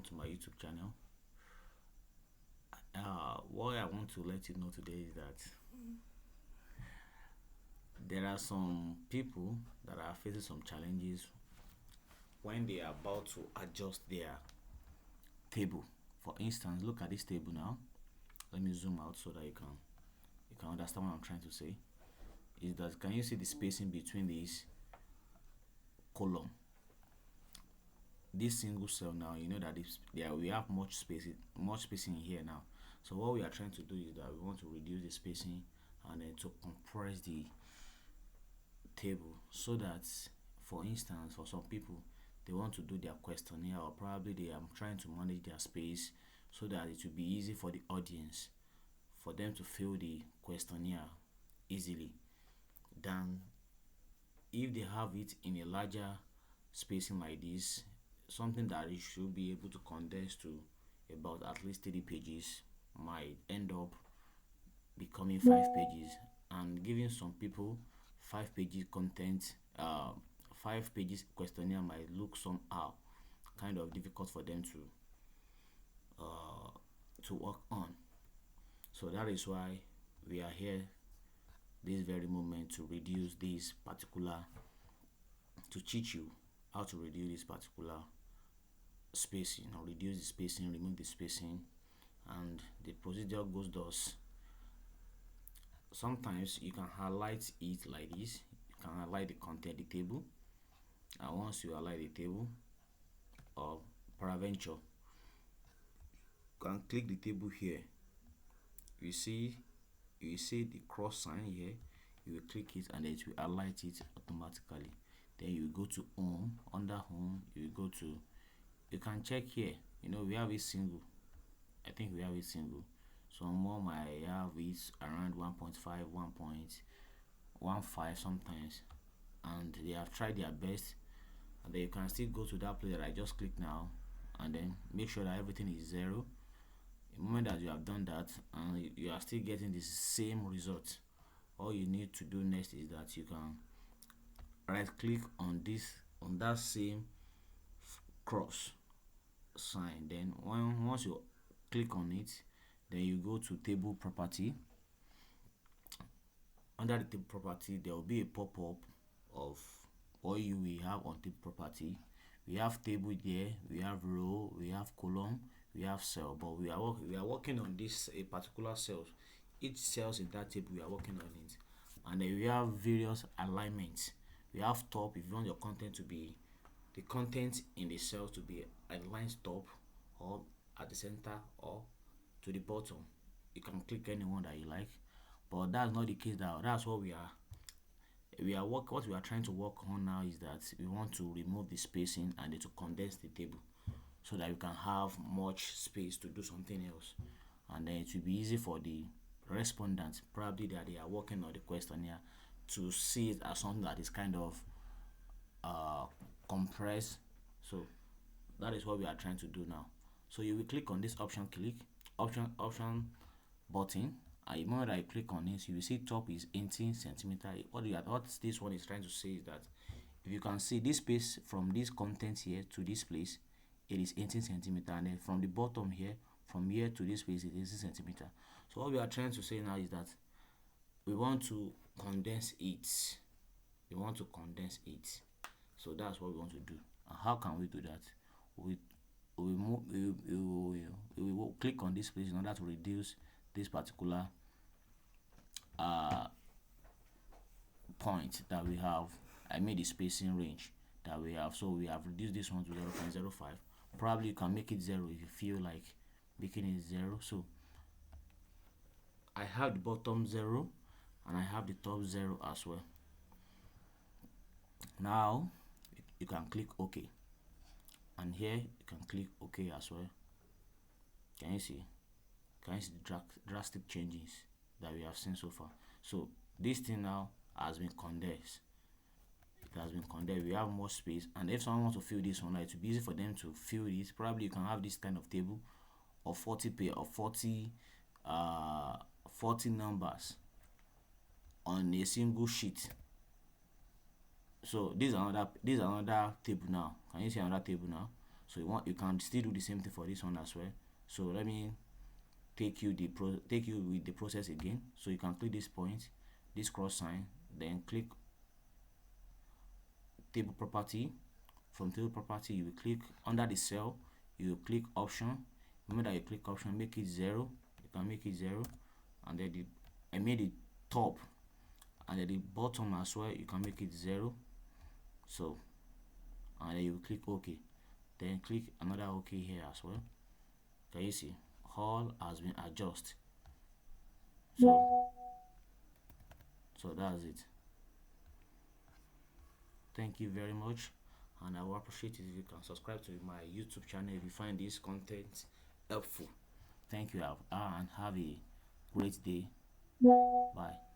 to my YouTube channel. What I want to let you know today is that there are some people that are facing some challenges when they are about to adjust their table. For instance, look at this table now. Let me zoom out so that you can understand what I'm trying to say. Is that, can you see the spacing between these column? This single cell now, you know that we have much spacing here now. So what we are trying to do is that we want to reduce the spacing and then to compress the table, so that, for instance, for some people, they want to do their questionnaire, or probably they are trying to manage their space so that it will be easy for the audience for them to fill the questionnaire easily than if they have it in a larger spacing like this. Something that you should be able to condense to about at least 3 pages might end up becoming 5 pages, and giving some people 5 pages content, 5 pages questionnaire might look somehow kind of difficult for them to work on. So that is why we are here this very moment to reduce this particular, to teach you how to reduce this particular spacing, or reduce the spacing, remove the spacing. And the procedure goes thus. Sometimes you can highlight it like this. You can highlight the content, the table, and once you highlight the table, or peradventure, you can click the table here. You see the cross sign here. You will click it and it will highlight it automatically. Then you go to home. Under home, you go to, you can check here. We have a single. I think we have a single. Some more might have it around 1.5, 1.15 sometimes, and they have tried their best. And then you can still go to that place that I just clicked now, and then make sure that everything is 0. The moment that you have done that and you are still getting the same result, all you need to do next is that you can right click on that same cross sign. Then once you click on it, then you go to table property. Under the table property, there will be a pop-up of what you will have on table property. We have table there, we have row, we have column, we have cell, but we are working on this a particular cell. Each cells in that table, we are working on it. And then we have various alignments. We have top. If you want your content to be, the content in the cell to be aligned top, or at the center, or to the bottom, you can click anyone that you like. But that's not the case now. That's what what we are trying to work on now is that we want to remove the spacing and then to condense the table, so that we can have much space to do something else. And then it will be easy for the respondents, probably that they are working on the questionnaire, to see it as something that is kind of compressed. So that is what we are trying to do now. So you will click on this option button, and the moment that you click on it, you will see top is 18 centimeter. What this one is trying to say is that if you can see this space from this content here to this place, it is 18 centimeter, and then from the bottom here, from here to this place, it is 18 centimeter. So what we are trying to say now is that we want to condense it. So that's what we want to do. And how can we do that? We will click on this place in order to reduce this particular point that we have. I made the spacing range that we have. So we have reduced this one to 0.05. Probably you can make it 0 if you feel like making it 0. So I have the bottom 0 and I have the top 0 as well. Now you can click OK, and here you can click OK as well. Can you see the drastic changes that we have seen so far? So this thing now has been condensed. It has been condensed. We have more space, and if someone wants to fill this one, it will be easy for them to fill this. Probably you can have this kind of table of 40 numbers on a single sheet. So this is another table now. Can you see another table now? So you can still do the same thing for this one as well. So let me take you with the process again. So you can click this point, this cross sign, then click table property. From table property, you will click under the cell, you will click option. Remember that you click option, make it 0. You can make it 0, and then I made the top and then the bottom as well, you can make it 0. So and then you will click OK, then click another OK here as well. Can you see all has been adjusted? So that's it. Thank you very much, and I will appreciate it if you can subscribe to my YouTube channel if you find this content helpful. Thank you, and have a great day. Bye.